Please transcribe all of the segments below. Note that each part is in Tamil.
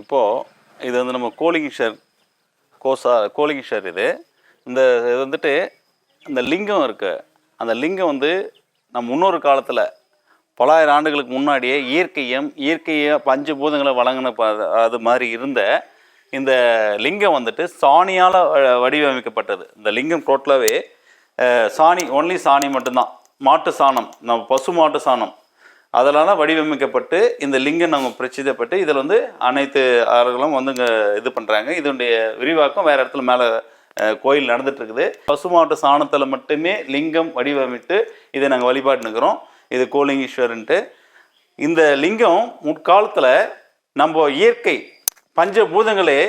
இப்போது இது வந்து நம்ம கோலிகிஷர் கோலிகிஷர் இது வந்துட்டு இந்த லிங்கம் இருக்குது. அந்த லிங்கம் வந்து நம்ம முன்னொரு காலத்தில் பலாயிரம் ஆண்டுகளுக்கு முன்னாடியே இயற்கையை பஞ்சபூதங்களை வழங்கின அது மாதிரி இருந்த இந்த லிங்கம் வந்துட்டு சாணியால் வடிவமைக்கப்பட்டது. இந்த லிங்கம் டோட்டலாகவே ஒன்லி சாணி மட்டும்தான், மாட்டு சாணம், நம்ம பசு மாட்டு சாணம் அதெல்லாம் வடிவமைக்கப்பட்டு இந்த லிங்கம் நம்ம பிரச்சிதப்பட்டு இதில் வந்து அனைத்து ஆறுகளும் வந்து இங்கே இது பண்ணுறாங்க. இதனுடைய விரிவாக்கம் வேறு இடத்துல மேலே கோயில் நடந்துகிட்ருக்குது. பசுமாட்டு சாணத்தில் மட்டுமே லிங்கம் வடிவமைத்து இதை நாங்கள் வழிபாட்டுனுக்கிறோம். இது கோலிங்கீஸ்வரன்ட்டு. இந்த லிங்கம் முற்காலத்தில் நம்ம இயற்கை பஞ்சபூதங்களே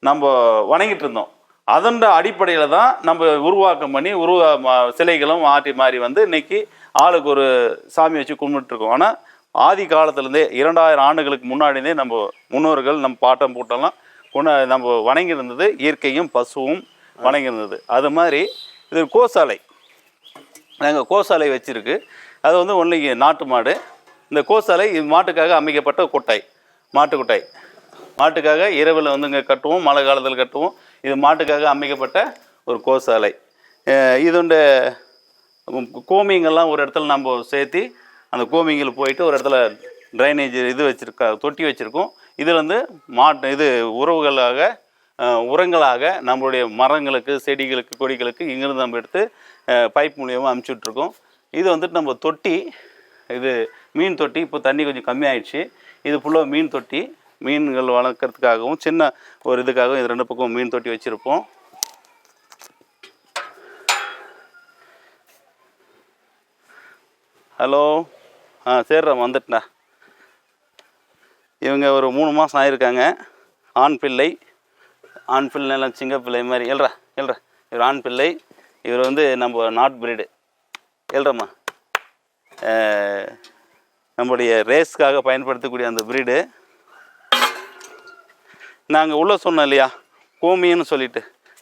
நம்ம வணங்கிட்டு இருந்தோம். அதன் அடிப்படையில் தான் நம்ம உருவாக்கம் பண்ணி சிலைகளும் மாறி வந்து இன்றைக்கி ஆளுக்கு ஒரு சாமி வச்சு கும்பிட்டுருக்கோம். ஆனால் ஆதி காலத்துலேருந்தே 2000 ஆண்டுகளுக்கு முன்னாடியே நம்ம முன்னோர்கள் நம்ம பாட்டம் பூட்டெல்லாம் நம்ம வணங்கியிருந்தது இயற்கையும் பசுவும் வணங்கியிருந்தது. அது மாதிரி இது கோசாலை, நாங்கள் கோசாலை வச்சுருக்கு. அது வந்து ஒன்லி நாட்டு மாடு. இந்த கோசாலை இது மாட்டுக்காக அமைக்கப்பட்ட கொட்டாய், மாட்டு கொட்டாய். மாட்டுக்காக இரவில் வந்து இங்கே கட்டுவோம், மழை காலத்தில் கட்டுவோம். இது மாட்டுக்காக அமைக்கப்பட்ட ஒரு கோசாலை. இதோட கோமியங்கள்லாம் ஒரு இடத்துல நம்ம சேர்த்து அந்த கோமியங்கள் போயிட்டு ஒரு இடத்துல ட்ரைனேஜ் தொட்டி வச்சுருக்கோம். இதில் வந்து உரங்களாக நம்மளுடைய மரங்களுக்கு, செடிகளுக்கு, கொடிகளுக்கு இங்கிருந்து நம்ம எடுத்து பைப் மூலியமாக அனுப்பிச்சுட்ருக்கோம். இது வந்துட்டு நம்ம தொட்டி, இது மீன் தொட்டி. இப்போ தண்ணி கொஞ்சம் கம்மியாயிடுச்சு. இது ஃபுல்லாக மீன் தொட்டி, மீன்கள் வளர்க்குறதுக்காகவும் சின்ன ஒரு இதுக்காகவும் இது 2 பக்கம் மீன் தொட்டி வச்சுருப்போம். ஹலோ, சரிடா வந்துட்டா. இவங்க ஒரு 3 மாதம் ஆகியிருக்காங்க. ஆண் பிள்ளைலாம் சிங்க பிள்ளை மாதிரி. எழுறா இவர் ஆண் பிள்ளை. இவர் வந்து நம்ம நாட் பிரீடு. எழுறம்மா, நம்முடைய ரேஸ்க்காக பயன்படுத்தக்கூடிய அந்த பிரீடு. நாங்கள் உள்ளே சொன்னோம் இல்லையா, கோமியன்னு சொல்லிட்டு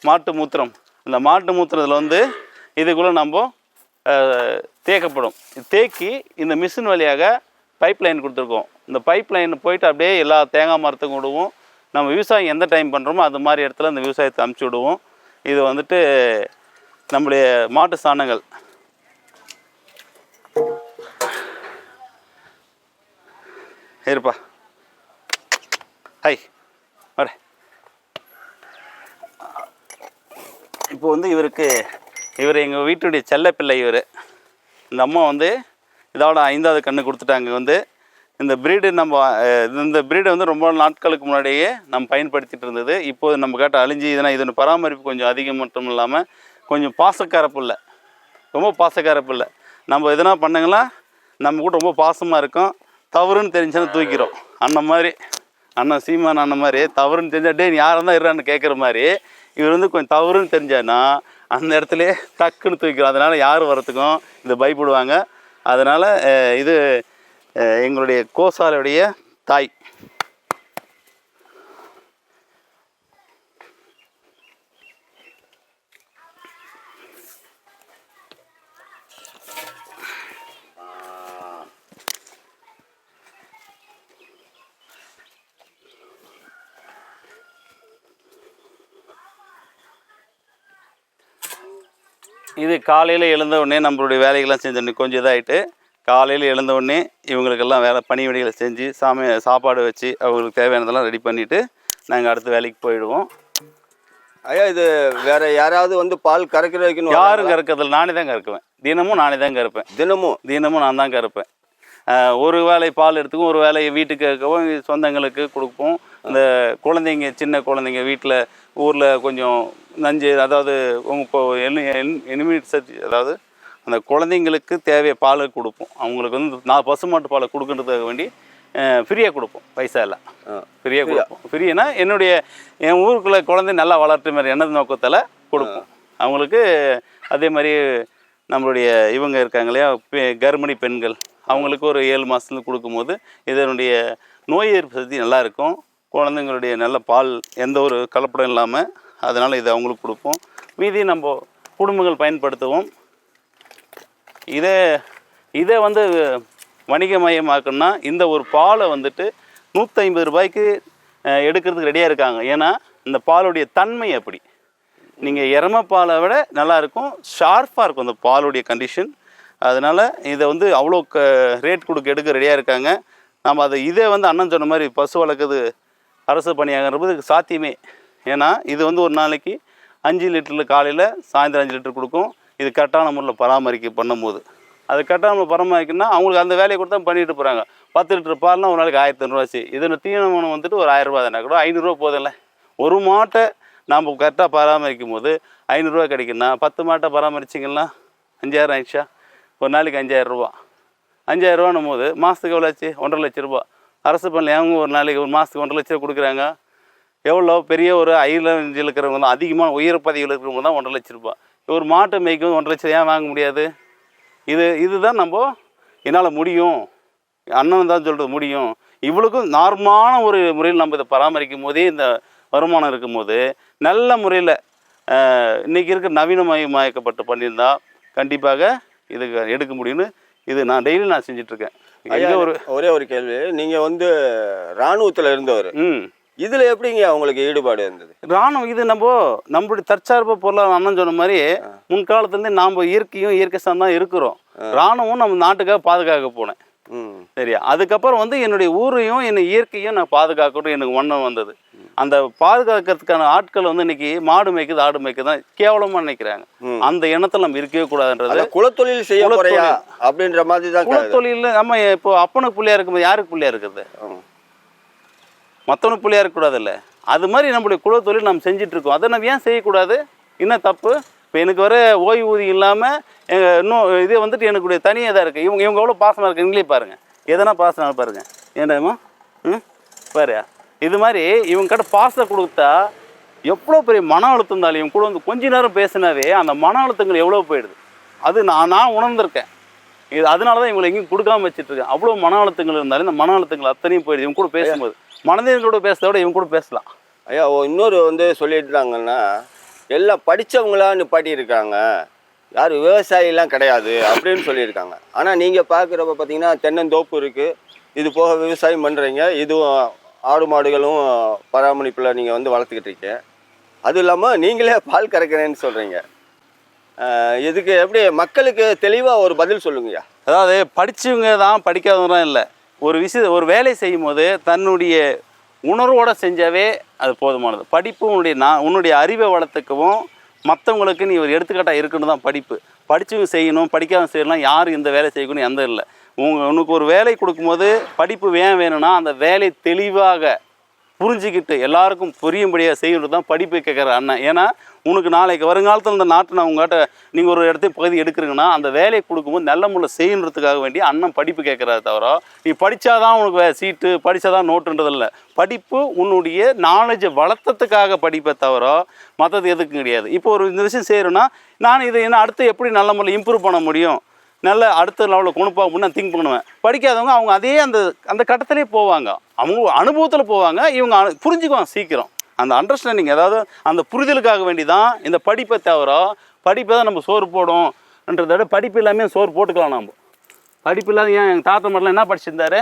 மாட்டு மூத்திரம். இந்த மாட்டு மூத்திரத்தில் வந்து இதுக்குள்ளே நம்ம தேக்கப்படும். தேக்கி இந்த மிஷின் வழியாக பைப் லைன் கொடுத்துருக்கோம். இந்த பைப் லைன் போயிட்டு அப்படியே எல்லா தேங்காய் மரத்துக்கும் விடுவோம். நம்ம விவசாயம் எந்த டைம் பண்ணுறோமோ அது மாதிரி இடத்துல இந்த விவசாயத்தை அமுச்சு விடுவோம். இது வந்துட்டு நம்முடைய மாட்டு சாணங்கள். இருப்பா, ஹை வர. இப்போ வந்து இவர் எங்கள் வீட்டுடைய செல்லப்பிள்ளை. இந்த அம்மா வந்து இதோட 5வது கன்று கொடுத்துட்டாங்க. வந்து இந்த ப்ரீடு வந்து ரொம்ப நாட்களுக்கு முன்னாடியே நம்ம பயன்படுத்திகிட்டு இருந்தது. இப்போது நம்ம கேட்ட அழிஞ்சு இதோட பராமரிப்பு கொஞ்சம் அதிகம் மட்டும் இல்லாமல் கொஞ்சம் பாசக்காரப்பு இல்லை, ரொம்ப பாசக்காரப்பு இல்லை. நம்ம எதனா பண்ணுங்களா நம்ம கூட ரொம்ப பாசமாக இருக்கும். தவறுன்னு தெரிஞ்சாலும் தூக்கிறோம். அண்ணன் சீமான் அண்ணன் மாதிரி தவறுன்னு தெரிஞ்சால் டே நீ யாராக தான் இருறான்னு கேட்குற மாதிரி இவர் வந்து கொஞ்சம் தவறுன்னு தெரிஞ்சான்னா அந்த இடத்துல டக்குன்னு தூக்கிறோம். அதனால் யார் வரத்துக்கும் இதை பயப்படுவாங்க. அதனால் இது எங்களுடைய கோசாலையுடைய தாய். இது காலையில் எழுந்த உடனே நம்மளுடைய வேலைகள்லாம் செஞ்சு கொஞ்சம் இதாகிட்டு காலையில் எழுந்த உடனே இவங்களுக்கெல்லாம் பணி வேலைகளை செஞ்சு சாப்பாடு வச்சு அவங்களுக்கு தேவையானதெல்லாம் ரெடி பண்ணிவிட்டு நாங்கள் அடுத்த வேலைக்கு போயிடுவோம். ஐயா, இது வேற யாராவது வந்து பால் கறக்கிற வைக்கணும்? யாரும் கறக்கிறதில்ல, நானே தான் கறக்குவேன். தினமும் நானே தான் கறப்பேன். தினமும் நான் தான் கறப்பேன். ஒரு வேளை பால் எடுத்துக்கும், ஒரு வேளை வீட்டுக்கு இருக்கவும் சொந்தங்களுக்கு கொடுப்போம். இந்த குழந்தைங்க, சின்ன குழந்தைங்க வீட்டில் ஊரில் கொஞ்சம் நஞ்சு, அதாவது அதாவது அந்த குழந்தைங்களுக்கு தேவைய பால் கொடுப்போம். அவங்களுக்கு வந்து நான் பசுமாட்டு பாலை கொடுக்கறதுக்காக வேண்டி ஃப்ரீயாக கொடுப்போம், பைசா இல்லை, ஃப்ரீயாக கொடுப்போம். ஃப்ரீனா என் ஊருக்குள்ளே குழந்தை நல்லா வளர்த்து மாதிரி என்னது நோக்கத்தில் கொடுப்போம் அவங்களுக்கு. அதே மாதிரி நம்மளுடைய இவங்க இருக்காங்க இல்லையா, கர்ப்பிணி பெண்கள், அவங்களுக்கு ஒரு 7 மாதத்துலேருந்து கொடுக்கும்போது இதனுடைய நோய் எதிர்ப்பு சக்தி நல்லாயிருக்கும். குழந்தைங்களுடைய நல்ல பால் எந்த ஒரு கலப்படம் இல்லாமல், அதனால் இதை அவங்களுக்கு கொடுப்போம். மீதி நம்ம குடும்பங்கள் பயன்படுத்துவோம். இதை வந்து வணிகமயமாக்குன்னா இந்த ஒரு பாலை வந்துட்டு 150 ரூபாய்க்கு எடுக்கிறதுக்கு ரெடியாக இருக்காங்க. ஏன்னா இந்த பாலுடைய தன்மை அப்படி. நீங்கள் எருமை பாலை விட நல்லாயிருக்கும், ஷார்ப்பாக இருக்கும் இந்த பாலுடைய கண்டிஷன். அதனால் இதை வந்து அவ்வளோ ரேட் கொடுக்க எடுக்க ரெடியாக இருக்காங்க. நம்ம அதை இதே வந்து அண்ணன் சொன்ன மாதிரி பசு வளர்க்குறது அரசு பணியாகிறபோது சாத்தியமே. ஏன்னா இது வந்து ஒரு நாளைக்கு 5 லிட்டரில் காலையில் சாயந்தரம் 5 லிட்டர் கொடுக்கும். இது கரெக்டான முறையில் பராமரிக்க பண்ணும்போது அது கரெக்டான முறையில் பராமரிக்கணும்னா அவங்களுக்கு அந்த வேலையை கொடுத்தா பண்ணிட்டு போகிறாங்க. 10 லிட்டர் பால்னால் ஒரு நாளைக்கு 1500 இதில் தீவனம் வந்துட்டு ஒரு 1000 ரூபா தானே, கூட 500 போதில்ல. ஒரு மாட்டை நாம் கரெக்டாக பராமரிக்கும் போது 500 கிடைக்குன்னா 10 மாட்டை பராமரிச்சிங்கன்னா 5000 ஆயிடுச்சா? ஒரு நாளைக்கு 5000 ரூபா. 5000 ரூபான்னும் போது மாதத்துக்கு எவ்வளோ ஆச்சு? 1.5 லட்ச ரூபா. அரசு பண்ணல அவங்க ஒரு நாளைக்கு ஒரு மாதத்துக்கு 1.5 லட்ச ரூபா கொடுக்குறாங்க. எவ்வளோ பெரிய ஒரு ஐலஞ்சில் இருக்கிறவங்க தான், அதிகமாக உயர் பதவியில் இருக்கிறவங்க தான் 1.5 லட்ச ரூபா. ஒரு மாட்டை மேய்க்கும் 1.5 லட்சம் ஏன் வாங்க முடியாது? இதுதான் நம்ம என்னால் முடியும், அண்ணன் தான் சொல்கிறது முடியும். இவ்வளோக்கும் நார்மலான ஒரு முறையில் நம்ம இதை பராமரிக்கும் போதே இந்த வருமானம் இருக்கும்போது நல்ல முறையில் இன்றைக்கி இருக்கிற நவீனமயமாக்கப்பட்டு பண்ணியிருந்தா கண்டிப்பாக இதுக்கு எடுக்க முடியும்னு இது நான் டெய்லி நான் செஞ்சிட்ருக்கேன். ஒரே ஒரு கேள்வி, நீங்கள் வந்து இராணுவத்தில் இருந்தவர், இதில் எப்படிங்க அவங்களுக்கு ஈடுபாடு இருந்தது? ராணுவம் இது நம்மளுடைய தற்சார்பு பொருளாதார அண்ணன் சொன்ன மாதிரி முன்காலத்துலேருந்து நாம் இயற்கை சார்ந்தான் இருக்கிறோம். ராணுவம் நம்ம நாட்டுக்காக பாதுகாக்க போனேன். சரியா? அதுக்கப்புறம் வந்து என்னுடைய ஊரையும் என்னை இயற்கையும் நான் பாதுகாக்கணும் எனக்கு வண்ணம் வந்தது. அந்த பாதுகாக்கிறதுக்கான ஆட்கள் வந்து இன்னைக்கு மாடு மேய்க்குது ஆடு மேய்க்குது தான் கேவலமாக நினைக்கிறாங்க. அந்த எண்ணத்தில் நம்ம இருக்கவே கூடாதுன்றது. குலத்தொழில் செய்ய போறியா அப்படின்ற மாதிரி தான். குலத்தொழில் நம்ம இப்போ அப்பனுக்கு பிள்ளையா இருக்கும்போது யாருக்கு பிள்ளையா இருக்குது? மற்றவனுக்கு பிள்ளையா இருக்கக்கூடாது இல்லை? அது மாதிரி நம்மளுடைய குலத்தொழில் நம்ம செஞ்சிட்ருக்கோம். அதை நம்ம ஏன் செய்யக்கூடாது? என்ன தப்பு? இப்போ எனக்கு வர ஓய்வூதியம் இல்லாமல் இன்னும் இதே வந்துட்டு எனக்கு தனியாக தான் இருக்குது. இவங்க எவ்வளோ பாசமாக இருக்குது நீங்களே பாருங்கள். எதனா பாசமாக பாருங்கள். ஏன்டாமா பாரு, இது மாதிரி இவங்க கிட்ட பாசத்தை கொடுத்தா எவ்வளோ பெரிய மன அழுத்தம் இருந்தாலும் இவங்க கூட வந்து கொஞ்ச நேரம் பேசினாவே அந்த மன அழுத்தங்கள் எவ்வளோ போயிடுது. அது நான் உணர்ந்திருக்கேன். இது அதனால தான் இவங்களை எங்கேயும் கொடுக்காம வச்சுட்ருக்கேன். அவ்வளோ மன அழுத்தங்கள் இருந்தாலும் இந்த மன அழுத்தங்கள் அத்தனையும் போயிடுது. இவங்க கூட பேசும்போது மனதேங்களோட பேசுறத விட இவங்க கூட பேசலாம். ஐயா இன்னொரு வந்து சொல்லிட்டுறாங்கன்னா எல்லாம் படித்தவங்களா நிப்பாட்டி இருக்காங்க, யாரும் விவசாயிலாம் கிடையாது அப்படின்னு சொல்லியிருக்காங்க. ஆனால் நீங்கள் பார்க்குறப்ப பார்த்தீங்கன்னா தென்னந்தோப்பு இருக்குது, இது போக விவசாயம் பண்ணுறீங்க, இதுவும் ஆடு மாடுகளும் பராமரிப்பில் நீங்கள் வந்து வளர்த்துக்கிட்டு இருக்கீங்க. அதுவும் இல்லாமல் நீங்களே பால் கறக்கிறேன்னு சொல்கிறீங்க. இதுக்கு எப்படி மக்களுக்கு தெளிவாக ஒரு பதில் சொல்லுங்கய்யா? அதாவது படித்தவங்க தான் படிக்காதவங்க தான் இல்லை. ஒரு வேலை செய்யும் போது தன்னுடைய உணர்வோடு செஞ்சாவே அது போதுமானது. படிப்பு உன்னுடைய அறிவை வளர்த்துக்கவும் மற்றவங்களுக்கு நீ ஒரு எடுத்துக்காட்டாக இருக்குன்னு தான் படிப்பு. படித்தவங்க செய்யணும், படிக்காமல் செய்யலாம், யாரும் இந்த வேலை செய்யணும்னு எந்த இல்லை. உனக்கு ஒரு வேலை கொடுக்கும்போது படிப்பு ஏன் வேணும்னா அந்த வேலை தெளிவாக புரிஞ்சுக்கிட்டு எல்லாருக்கும் புரியும்படியாக செய்யறது தான் படிப்பு கேட்குற அண்ணன். ஏன்னா உனக்கு நாளைக்கு வருங்காலத்தில் இந்த நாட்டை நான் உங்கள்கிட்ட நீங்கள் ஒரு இடத்த பகுதி எடுக்கிறீங்கன்னா அந்த வேலையை கொடுக்கும்போது நல்ல முறையில் செய்யணுன்றதுக்காக வேண்டி அண்ணன் படிப்பு கேட்குறத தவிர நீ படித்தாதான் உனக்கு சீட்டு, படித்தாதான் நோட்டுன்றதில்லை. படிப்பு உன்னுடைய நாலேஜை வளர்த்ததுக்காக படிப்பை தவிர மற்றது எதுக்கும் கிடையாது. இப்போ இந்த விஷயம் செய்கிறோன்னா நான் இதை என்ன அடுத்து எப்படி நல்ல முறையில் இம்ப்ரூவ் பண்ண முடியும், நல்ல அடுத்த லெவலில் கொண்டு போக நான் திங்க் பண்ணுவேன். படிக்காதவங்க அவங்க அதே அந்த கட்டத்திலே போவாங்க, அவங்க அனுபவத்தில் போவாங்க, இவங்க புரிஞ்சுக்குவாங்க சீக்கிரம். அந்த அண்டர்ஸ்டாண்டிங், அதாவது அந்த புரிதலுக்காக வேண்டி தான் இந்த படிப்பை தவிர படிப்பை தான் நம்ம சோறு போடும்ன்றத விட படிப்பு இல்லாமல் சோறு போட்டுக்கலாம். நம்ம படிப்பு இல்லாத ஏன் எங்கள் தாத்தா மாதிரிலாம் என்ன படிச்சிருந்தாரு,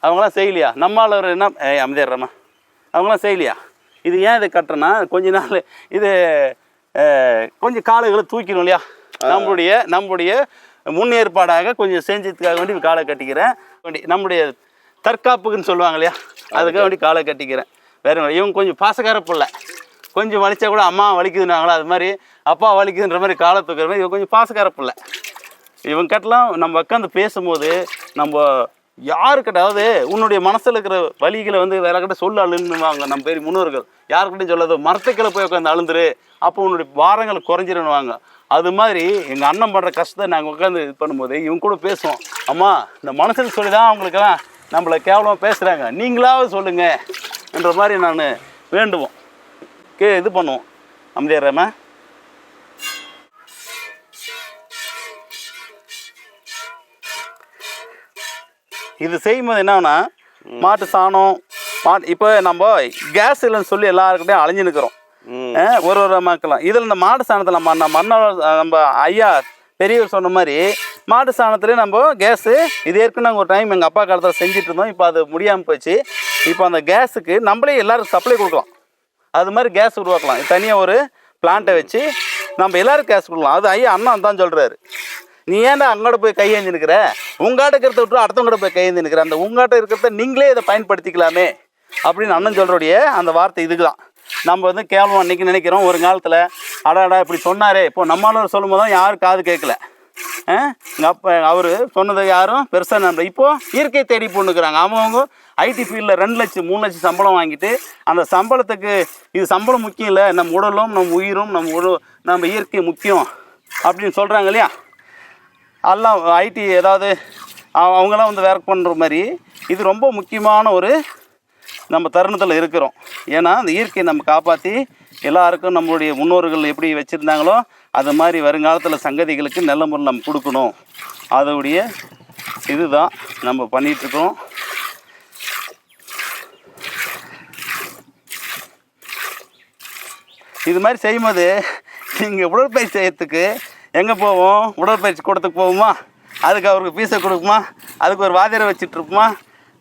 அவங்களாம் செய்யலையா? நம்மளால் என்ன அமைதியாடுறமா அவங்களாம் செய்யலையா? இது ஏன் இதை கட்டுறேன்னா கொஞ்ச நாள் இது கொஞ்சம் காலைகளை தூக்கணும் இல்லையா, நம்முடைய முன்னேற்பாடாக கொஞ்சம் செஞ்சதுக்காக வேண்டி காலை கட்டிக்கிறேன். நம்முடைய தற்காப்புக்குன்னு சொல்லுவாங்க இல்லையா, அதுக்காக வேண்டி காலை கட்டிக்கிறேன். வேறு இவங்க கொஞ்சம் பாசக்கார பிள்ளை, கொஞ்சம் வலிச்சா கூட அம்மா வலிக்குதுன்னாங்களா அது மாதிரி அப்பா வலிக்குதுன்ற மாதிரி காலை தூக்குற மாதிரி இவங்க கொஞ்சம் பாசக்கார பிள்ளை. இவங்க கிட்டலாம் நம்ம உட்காந்து பேசும்போது நம்ம யாருக்கிட்ட, அதாவது உன்னுடைய மனசில் இருக்கிற வலிகளை வந்து வேற கிட்ட சொல்ல அழுன்னுவாங்க நம்ம பேர் முன்னோர்கள். யாருக்கிட்டையும் சொல்லாத மரத்துக்களை போய் உட்காந்து அழுந்துரு, அப்போ உன்னுடைய பாரங்களை குறைஞ்சிருன்னுவாங்க. அது மாதிரி எங்கள் அண்ணன் பண்ணுற கஷ்டத்தை நாங்கள் உட்காந்து இது பண்ணும்போது இவங்க கூட பேசுவோம். அம்மா இந்த மனசில் சொல்லி தான் அவங்களுக்கெல்லாம் நம்மளை கேவலமாக பேசுகிறாங்க, நீங்களாவது சொல்லுங்கள் என்ற மாதிரி நான் வேண்டுவோம், இது பண்ணுவோம். அமைதியாராம இது செய்யும்போது என்னன்னா மாட்டு சாணம் இப்போ நம்ம கேஸ் இல்லைன்னு சொல்லி எல்லாருக்கிட்டையும் அலைஞ்சு நிற்கிறோம் ஒரு மக்களும். இதில் இந்த மாட்டு சாணத்தில் நம்ம ஐயா பெரியவர் சொன்ன மாதிரி மாட்டு சாணத்துலேயே நம்ம கேஸு இது ஏற்கனவே நாங்கள் ஒரு டைம் எங்கள் அப்பா காலத்தில் செஞ்சுட்டு இருந்தோம். இப்போ அது முடியாமல் போச்சு. இப்போ அந்த கேஸுக்கு நம்மளே எல்லாருக்கும் சப்ளை கொடுக்கலாம். அது மாதிரி கேஸ் உருவாக்கலாம். தனியாக ஒரு பிளான்ட்டை வச்சு நம்ம எல்லோரும் கேஸ் கொடுக்கலாம். அது ஐயா அண்ணன் தான் சொல்கிறாரு, நீ ஏன்டா அங்கோட போய் கையேந்தி நிற்கிற, உங்காட்ட இருக்கிறத விட்டு அடுத்தவங்கள்ட்ட போய் கையேந்தி நிற்கிற, அந்த உங்காட்ட இருக்கிறத நீங்களே இதை பயன்படுத்திக்கலாமே அப்படின்னு அண்ணன் சொல்கிறோடைய அந்த வார்த்தை இதுக்கு தான். நம்ம வந்து கேவலம் அன்றைக்கி நினைக்கிறோம், ஒரு காலத்தில் அடாடா இப்படி சொன்னாரே, இப்போ நம்மளால் சொல்லும் போது தான் யாரும் காது கேட்கல. எங்கள் அப்பா அவர் சொன்னதை யாரும் பெருசாக நம்ப. இப்போது இயற்கை தேடி பொண்ணுக்கிறாங்க. அவங்க ஐடி ஃபீல்டில் 2 லட்சம் 3 லட்சம் சம்பளம் வாங்கிட்டு அந்த சம்பளத்துக்கு இது சம்பளம் முக்கியம் இல்லை, நம்ம உடலும் நம்ம உயிரும் நம்ம இயற்கை முக்கியம் அப்படின்னு சொல்கிறாங்க இல்லையா. எல்லாம் ஐடி ஏதாவது அவங்களாம் வந்து ஒர்க் பண்ணுற மாதிரி இது ரொம்ப முக்கியமான ஒரு நம்ம தருணத்தில் இருக்கிறோம். ஏன்னா அந்த இயற்கையை நம்ம காப்பாற்றி எல்லாருக்கும் நம்மளுடைய முன்னோர்கள் எப்படி வச்சுருந்தாங்களோ அது மாதிரி வருங்காலத்தில் சங்கதிகளுக்கு நல்ல முறையில் நம்ம கொடுக்கணும். அதோடைய இதுதான் நம்ம பண்ணிகிட்ருக்கோம். இது மாதிரி செய்யும்போது நீங்கள் உடற்பயிற்சி செய்யறதுக்கு எங்கே போவோம், உடற்பயிற்சி கூடத்துக்கு போவோமா, அதுக்கு அவருக்கு பீஸை கொடுக்குமா, அதுக்கு ஒரு வாதியரை வச்சுட்ருப்போமா.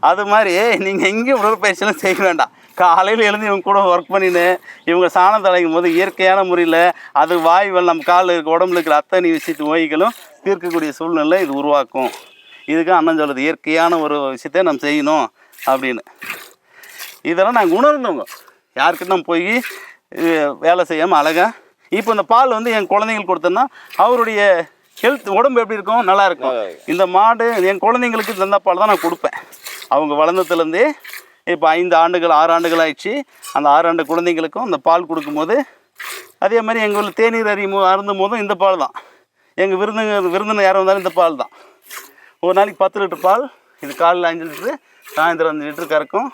அது மாதிரி நீங்கள் எங்கேயும் உடற்பயிற்சியெல்லாம் செய்ய வேண்டாம். காலையில் எழுந்து இவங்க கூட ஒர்க் பண்ணின்னு இவங்க சாணம் தலைக்கும் போது இயற்கையான முறையில் அது வாயுவல் நம்ம காலில் இருக்க உடம்புல இருக்கிற அத்தனை விஷயத்து நோய்களும் தீர்க்கக்கூடிய சூழ்நிலை இது உருவாக்கும். இதுக்கு அண்ணன் சொல்லுது இயற்கையான ஒரு விஷயத்தை நம்ம செய்யணும் அப்படின்னு. இதெல்லாம் நாங்கள் உணர்ந்தவங்க. யாருக்கிட்ட நம்ம போய் வேலை செய்யாமல் அழகாக இப்போ இந்த பால் வந்து என் குழந்தைங்களுக்கு கொடுத்தோன்னா அவருடைய ஹெல்த் உடம்பு எப்படி இருக்கும், நல்லா இருக்கும். இந்த மாடு என் குழந்தைங்களுக்கு இந்த பால் தான் நான் கொடுப்பேன். அவங்க வளர்ந்ததுலேருந்தே இப்போ 5 ஆண்டுகள் 6 ஆண்டுகள் ஆயிடுச்சு. அந்த 6 ஆண்டு குழந்தைங்களுக்கும் இந்த பால் கொடுக்கும்போது அதே மாதிரி எங்கள் ஊரில் தேநீர் அருந்தும் போதும் இந்த பால் தான். எங்கள் விருந்தினர் யாரும் வந்தாலும் இந்த பால் தான். ஒரு நாளைக்கு 10 லிட்டர் பால். இது காலையில் 5 லிட்டரு, சாயந்தரம் 5 லிட்டரு கறக்கும்.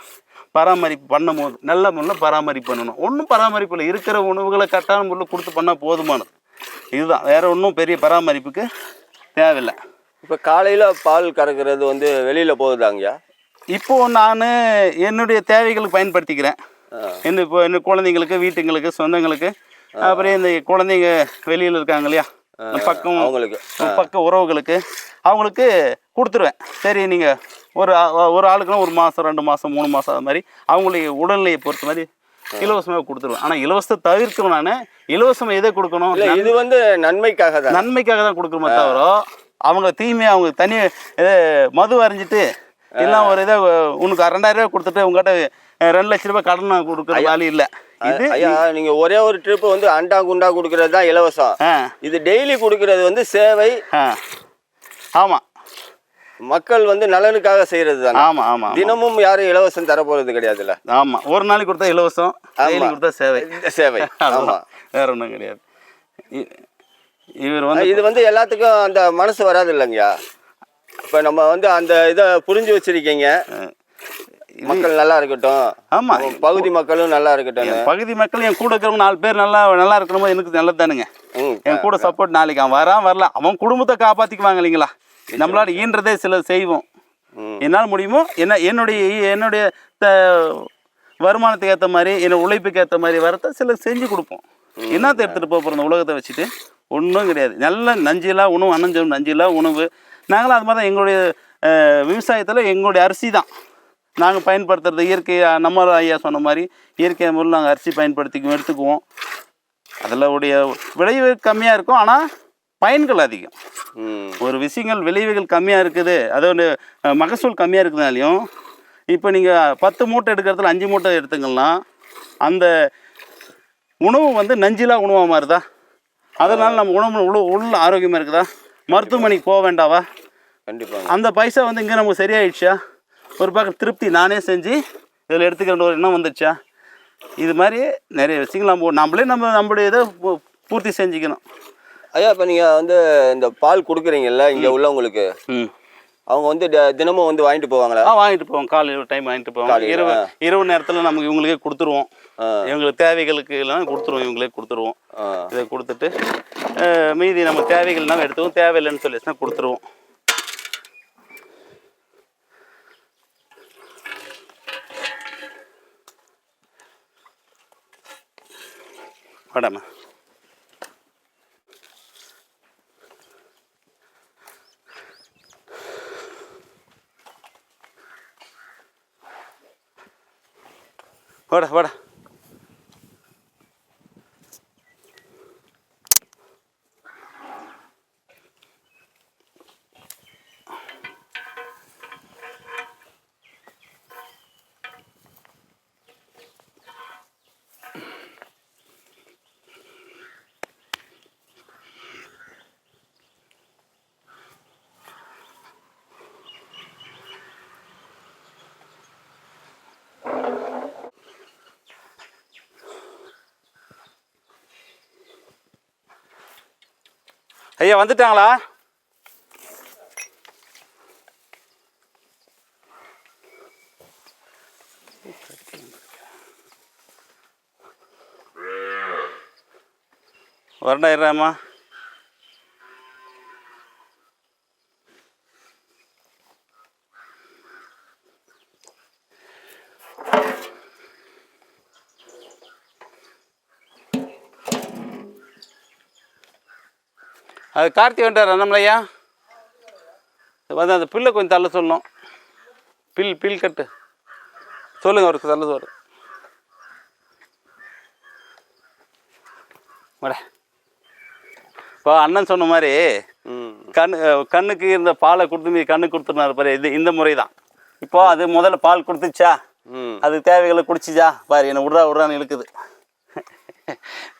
பராமரிப்பு பண்ணும் போது நல்ல முறையில் பராமரிப்பு பண்ணணும். ஒன்றும் பராமரிப்பு இல்லை, இருக்கிற உணவுகளை கரெக்டான முறையில் கொடுத்து பண்ணால் போதுமானது. இதுதான், வேறு ஒன்றும் பெரிய பராமரிப்புக்கு தேவையில்லை. இப்போ காலையில் பால் கறக்கிறது வந்து வெளியில் போகுதாங்கய்யா? இப்போது நான் என்னுடைய தேவைகளுக்கு பயன்படுத்திக்கிறேன். இப்போ என்ன குழந்தைங்களுக்கு, வீட்டுங்களுக்கு, சொந்தங்களுக்கு, அப்புறம் இந்த குழந்தைங்க வெளியில் இருக்காங்க இல்லையா, பக்க உறவுகளுக்கு அவங்களுக்கு கொடுத்துருவேன். சரி நீங்கள் ஒரு ஆளுக்குன்னா 1 மாதம் 2 மாதம் 3 மாதம் அது மாதிரி அவங்களுடைய உடல்நிலையை பொறுத்த மாதிரி இலவசமாக கொடுத்துருவேன். ஆனால் இலவசத்தை தவிர்க்கணும். நான் இலவசம் எதை கொடுக்கணும், இது வந்து நன்மைக்காக தான் கொடுக்குறோமே தவிர அவங்க தீமையை அவங்க தனி மது அறிஞ்சிட்டு எல்லாம் ஒரு இதை உனக்கு 2000 ரூபா கொடுத்துட்டு உங்கள்கிட்ட 2 லட்ச ரூபாய் கடன் கொடுக்குற வேலை இல்லை. இது நீங்க ஒரே ஒரு ட்ரிப் வந்து அண்டா குண்டா கொடுக்கறது தான் இலவசம். இது டெய்லி கொடுக்கறது வந்து சேவை. ஆமா, மக்கள் வந்து நலனுக்காக செய்யறது தான். ஆமா ஆமா, தினமும் யாரும் இலவசம் தர போறது கிடையாதுல்ல. ஆமா, ஒரு நாளைக்கு கொடுத்தா இலவசம், டெய்லி கொடுத்தா சேவை. ஆமா, வேற ஒன்றும் கிடையாது. இவர் வந்து இது வந்து எல்லாத்துக்கும் அந்த மனசு வராது இல்லைங்கய்யா. இப்போ நம்ம வந்து அந்த இதை புரிஞ்சு வச்சிருக்கீங்க, மக்கள் நல்லா இருக்கட்டும். ஆமா, பகுதி மக்களும் நல்லா இருக்கட்டும். பகுதி மக்கள் என் கூட இருக்கிறவங்க 4 பேர் நல்லா இருக்கணும், எனக்கு நல்லது தானுங்க. என் கூட சப்போர்ட். நாளைக்கு அவன் வரல, அவன் குடும்பத்தை காப்பாற்றிக்குவாங்க இல்லைங்களா. நம்மளால ஈன்றதே சில செய்வோம். என்னால் முடியுமோ என்னுடைய வருமானத்துக்கு ஏற்ற மாதிரி, என்னோட உழைப்புக்கு ஏற்ற மாதிரி வரத்தை சில செஞ்சு கொடுப்போம். என்னத்தை எடுத்துகிட்டு போக போகிறோம் உலகத்தை வச்சுட்டு? ஒன்றும் கிடையாது. நல்ல நஞ்சிலா உணவு, அன்னஞ்சம் நஞ்சிலா உணவு. நாங்களும் அது மாதிரி தான். எங்களுடைய விவசாயத்தில் எங்களுடைய அரிசி தான் நாங்கள் பயன்படுத்துறது. இயற்கை நம்ம ஐயா சொன்ன மாதிரி இயற்கை முறையில் நாங்கள் அரிசி எடுத்துக்குவோம். அதில் உடைய விளைவு கம்மியாக இருக்கும், ஆனால் பயன்கள் அதிகம். ஒரு விஷயங்கள் விளைவுகள் கம்மியாக இருக்குது, அதோட மகசூல் கம்மியாக இருக்கிறதுனாலையும் இப்போ நீங்கள் 10 மூட்டை எடுக்கிறதுல 5 மூட்டை எடுத்துங்கன்னா அந்த உணவு வந்து நஞ்சிலா உணவாக மாறுதா? அதனால் நம்ம உணவு உள்ள ஆரோக்கியமாக இருக்குதா? மருத்துவமனைக்கு போக வேண்டாவா? கண்டிப்பாக. அந்த பைசா வந்து இங்கே நமக்கு சரியாயிடுச்சா? ஒரு பக்கம் திருப்தி நானே செஞ்சு இதில் எடுத்துக்கிற ஒரு எண்ணம் வந்துடுச்சா? இது மாதிரி நிறைய விஷயங்கள் நம்மளுடைய இதை பூர்த்தி செஞ்சுக்கணும். ஐயா, இப்போ நீங்கள் வந்து இந்த பால் கொடுக்குறீங்கல்ல இங்கே உள்ளவங்களுக்கு, அவங்க வந்து தினமும் வந்து வாங்கிட்டு போவாங்களா? வாங்கிட்டு போவோம். காலையில் ஒரு டைம் வாங்கிட்டு போவோம். இரவு நேரத்தில் நமக்கு இவங்களுக்கே கொடுத்துருவோம். இவங்களுக்கு தேவைகளுக்கு எல்லாம் இவங்களே கொடுத்துருவோம். இதை கொடுத்துட்டு மீதி நம்ம தேவைகள்னா எடுத்துவோம், தேவையில்லைன்னு சொல்லிச்சுன்னா கொடுத்துருவோம். மேடம் வாடா வாடா. ஐயா வந்துட்டாங்களா? வரண்டா இருறாம்மா. அது கார்த்தி வந்துட்டார் அண்ணாமலையா. வந்து அந்த பில்லை கொஞ்சம் தள்ள சொல்லணும். பில் கட்டு சொல்லுங்கள் அவருக்கு தள்ள சொல்லுவார். வர இப்போ அண்ணன் சொன்ன மாதிரி கண்ணுக்கு இருந்த பாலை கொடுத்து மீதி கண்ணுக்கு கொடுத்துருந்தாரு பாரு. இந்த முறை தான். இப்போ அது முதல்ல பால் கொடுத்துச்சா, அது தேவைகளை குடிச்சிச்சா பாரு. என்னை விட்றான்னு இழுக்குது.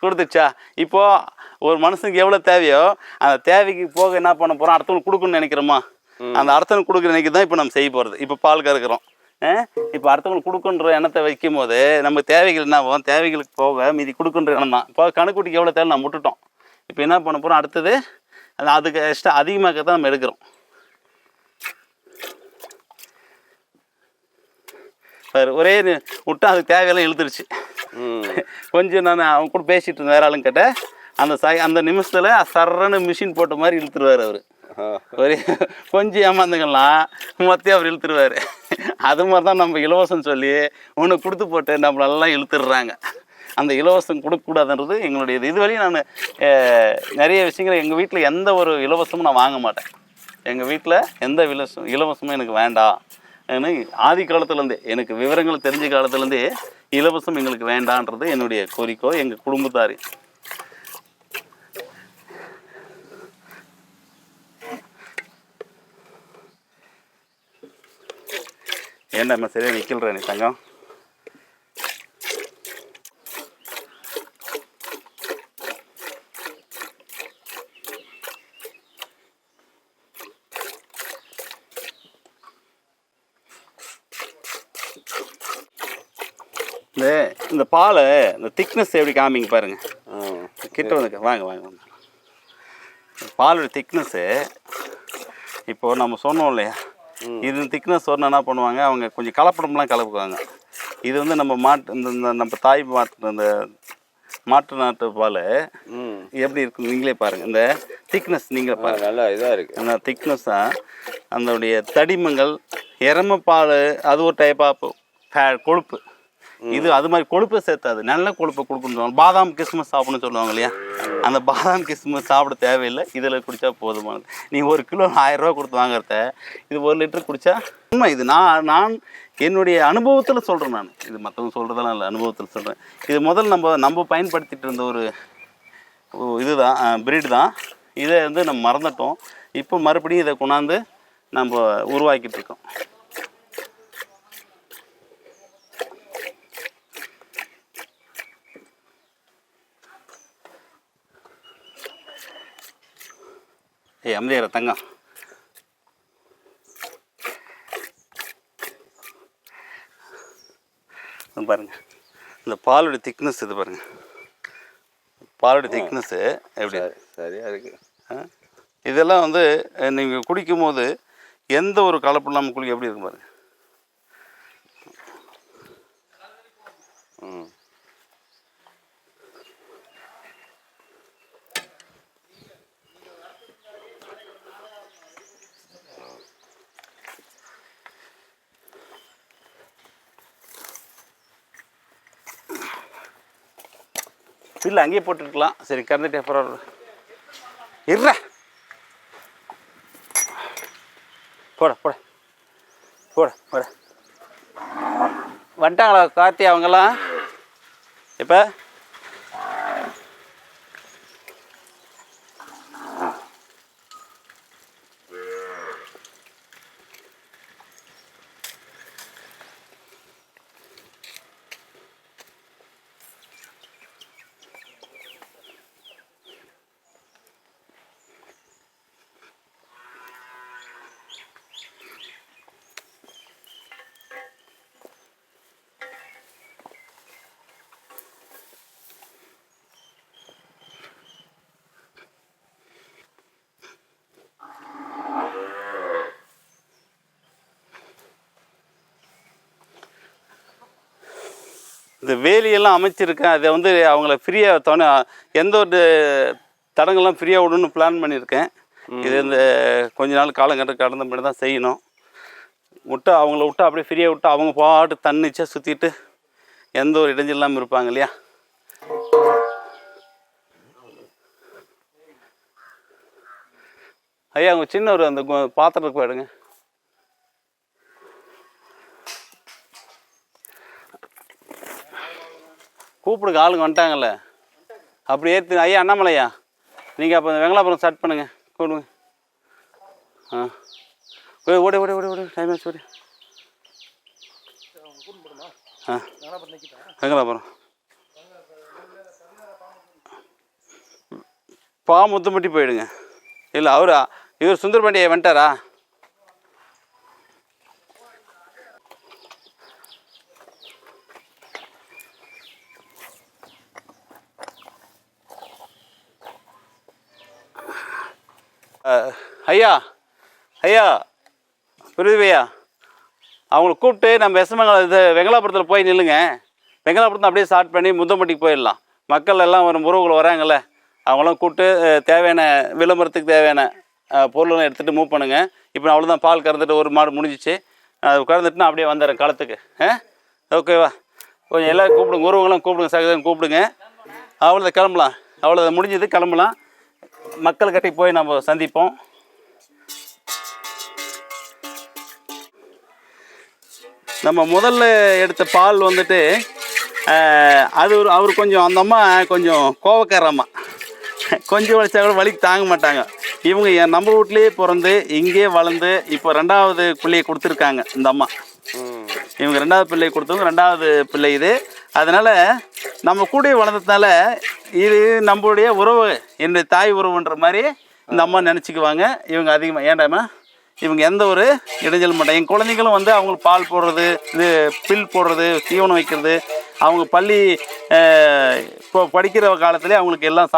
கொடுத்துச்சா. இப்போது ஒரு மனுஷனுக்கு எவ்வளோ தேவையோ அந்த தேவைக்கு போக என்ன பண்ண போகிறோம், அடுத்தவங்களுக்கு கொடுக்கணும்னு நினைக்கிறோமா, அந்த அடுத்தவங்களுக்கு கொடுக்குற நினைக்க தான் இப்போ நம்ம செய்ய போகிறது. இப்போ பால் கறக்கிறோம். இப்போ அடுத்தவங்களுக்கு கொடுக்குன்ற எண்ணத்தை வைக்கும் போது நம்ம தேவைகள் என்ன ஆகும், தேவைகளுக்கு போக மீதி கொடுக்குன்ற எண்ணம் தான். இப்போ கணக்குட்டிக்கு எவ்வளோ தேவை நம்ம விட்டுட்டோம். இப்போ என்ன பண்ண போகிறோம், அடுத்தது அதுக்கு எக்ஸ்ட்ரா அதிகமாக தான் நம்ம எடுக்கிறோம். ஒரே விட்டா அதுக்கு தேவையெல்லாம் இழுத்துருச்சு. கொஞ்சம் நான் அவங்க கூட பேசிகிட்டு இருந்தேன் வேற ஆளுங்க கிட்ட. அந்த நிமிஷத்தில் சர்றன்னு மிஷின் போட்ட மாதிரி இழுத்துருவார் அவர். ஒரே கொஞ்சம் ஏமாந்துங்கலாம் மொத்தையும் அவர் இழுத்துருவார். அது மாதிரி தான் நம்ம இலவசம் சொல்லி ஒன்று கொடுத்து போட்டு நம்மளெல்லாம் இழுத்துடுறாங்க. அந்த இலவசம் கொடுக்கக்கூடாதுன்றது எங்களுடைய இது. வரையும் நான் நிறைய விஷயங்கள் எங்கள் வீட்டில் எந்த ஒரு இலவசமும் நான் வாங்க மாட்டேன். எங்கள் வீட்டில் எந்த இலவசமும் எனக்கு வேண்டாம். ஆதி காலத்துலேருந்தே எனக்கு விவரங்கள் தெரிஞ்ச காலத்துலேருந்தே இலவசம் எங்களுக்கு வேண்டான்றது என்னுடைய கோரிக்கை. எங்கள் குடும்பத்தார் ஏன்டாம்மா சரியா நிற்கல்ற நீ தங்கம். இந்த பாலை இந்த திக்னஸ் எப்படி காமிங்க பாருங்க. கிட்ட வந்து வாங்க வாங்க. பாலோட திக்னஸ்ஸு இப்போது நம்ம சொன்னோம் இல்லையா, இது திக்னஸ் சொன்னால் என்ன பண்ணுவாங்க, அவங்க கொஞ்சம் கலப்படம்லாம் கலப்புவாங்க. இது வந்து நம்ம இந்த நம்ம தாய் இந்த மாட்டு நாட்டு பால் எப்படி இருக்குன்னு நீங்களே பாருங்கள். இந்த திக்னஸ் நீங்களே பாருங்கள், நல்லா இதாக இருக்குது. அந்த திக்னஸ் தான் அதனுடைய தடிமங்கள். எருமை பால் அது ஒரு டைப் ஆஃப் கொழுப்பு. இது அது மாதிரி கொழுப்பை சேர்த்தாது, நல்ல கொழுப்பை கொடுக்கணும். பாதாம் கிஸ்மஸ் சாப்பிடணும்னு சொல்லுவாங்க இல்லையா, அந்த பாதாம் கிஸ்மஸ் சாப்பிட தேவையில்லை. இதில் குடித்தா போதுமானது. நீ 1 கிலோ 1000 ரூபா கொடுத்து வாங்குறத இது 1 லிட்டர் குடித்தா உண்மை. இது நான் என்னுடைய அனுபவத்தில் சொல்கிறேன். நான் இது மற்றவங்க சொல்கிறதெல்லாம் இல்லை, அனுபவத்தில் சொல்கிறேன். இது முதல்ல நம்ம பயன்படுத்திகிட்டு இருந்த ஒரு இதுதான், பிரீடு தான். இதை வந்து நம்ம மறந்துட்டோம். இப்போ மறுபடியும் இதை கொண்டாந்து நம்ம உருவாக்கிட்டு இருக்கோம். அமைதியார தங்கம். பாருங்கள் இந்த பாலோட திக்னஸ். இது பாருங்கள் பாலோட திக்னஸ்ஸு எப்படி சரியாக இருக்குது. இதெல்லாம் வந்து நீங்கள் குடிக்கும் போது எந்த ஒரு கலப்பு இல்லாமல் குடிக்க எப்படி இருக்கும் பாருங்கள். இல்லை அங்கேயே போட்டுருக்கலாம். சரி கறந்துட்டு அப்புறம் இருற போட போட போட போட வந்துட்டாங்களா கார்த்தி அவங்கெல்லாம் இப்போ? இந்த வேலியெல்லாம் அமைச்சிருக்கேன். அதை வந்து அவங்கள ஃப்ரீயாக எந்த ஒரு தடங்கள்லாம் ஃப்ரீயாக விடணும்னு பிளான் பண்ணியிருக்கேன். இது இந்த கொஞ்ச நாள் காலங்கட்டு கடந்த மாதிரி தான் செய்யணும். அவங்கள விட்டு அப்படியே ஃப்ரீயாக விட்டு அவங்க பாட்டு தன்னிச்சா சுற்றிட்டு எந்த ஒரு இடைஞ்சல் இல்லாமல் இருப்பாங்க இல்லையா? ஐயா அவங்க சின்ன ஒரு அந்த பாத்திரத்துக்கு போயிடுங்க. கூப்பிடுங்க, ஆளுங்க வந்துட்டாங்கல்ல. அப்படி ஏற்று ஐயா அண்ணாமலையா, நீங்கள் அப்போ வெங்கலாபுரம் ஸ்டார்ட் பண்ணுங்கள். கூப்பிடுங்க. ஓடி ஓடி ஓடி ஓடி டைம் ஆச்சு. ஓடி வெங்கலாபுரம் முத்துமட்டி போயிடுங்க. இல்லை இவர் சுந்தரபாண்டியை வந்துட்டாரா? ஐயா ஐயா புரியுதுவையா, அவங்கள கூப்பிட்டு நம்ம வெங்கலாபுரத்தில் போய் நில்லுங்க. வெங்கலாபுரத்தில் அப்படியே ஸ்டார்ட் பண்ணி முத்தம்பட்டிக்கு போயிடலாம். மக்கள் எல்லாம் ஒரு உறவுகள் வராங்கள்ல, அவங்களாம் கூப்பிட்டு தேவையான விளம்பரத்துக்கு தேவையான பொருளெல்லாம் எடுத்துகிட்டு மூவ் பண்ணுங்கள். இப்போ அவ்வளோதான், பால் கறந்துட்டு ஒரு மாடு முடிஞ்சிச்சு. அது கறந்துட்டு நான் அப்படியே வந்துடுறேன் களத்துக்கு. ஓகேவா? கொஞ்சம் எல்லோரும் கூப்பிடுங்க, உறவுங்களாம் கூப்பிடுங்க, சகோதரன் கூப்பிடுங்க. அவ்வளோதான், கிளம்பலாம். அவ்வளோதான், முடிஞ்சது, கிளம்பலாம். மக்கள் கட்டி போய் நம்ம சந்திப்போம். நம்ம முதல்ல எடுத்த பால் வந்துட்டு அவர் கொஞ்சம் அந்த அம்மா கொஞ்சம் கோவக்கார அம்மா, கொஞ்சம் வலிச்சா கூட வலிக்கு தாங்க மாட்டாங்க. இவங்க நம்ம வீட்லேயே பிறந்து இங்கேயே வளர்ந்து இப்போ 2வது பிள்ளையை கொடுத்துருக்காங்க இந்த அம்மா. இவங்க 2வது பிள்ளையை கொடுத்தவங்க 2வது பிள்ளை இது. அதனால் நம்ம கூட வளர்ந்ததுனால இது நம்மளுடைய உறவு, என்னுடைய தாய் உறவுன்ற மாதிரி இந்த அம்மா நினச்சிக்குவாங்க. இவங்க அதிகமாக ஏண்டாமா இவங்க எந்த ஒரு இடைஞ்சல் மாட்டாங்க. என் குழந்தைங்களும் வந்து அவங்களுக்கு பால் போடுறது, இது பில் போடுறது, தீவனம் வைக்கிறது, அவங்க பள்ளி இப்போ படிக்கிற காலத்துலேயே அவங்களுக்கு எல்லாம்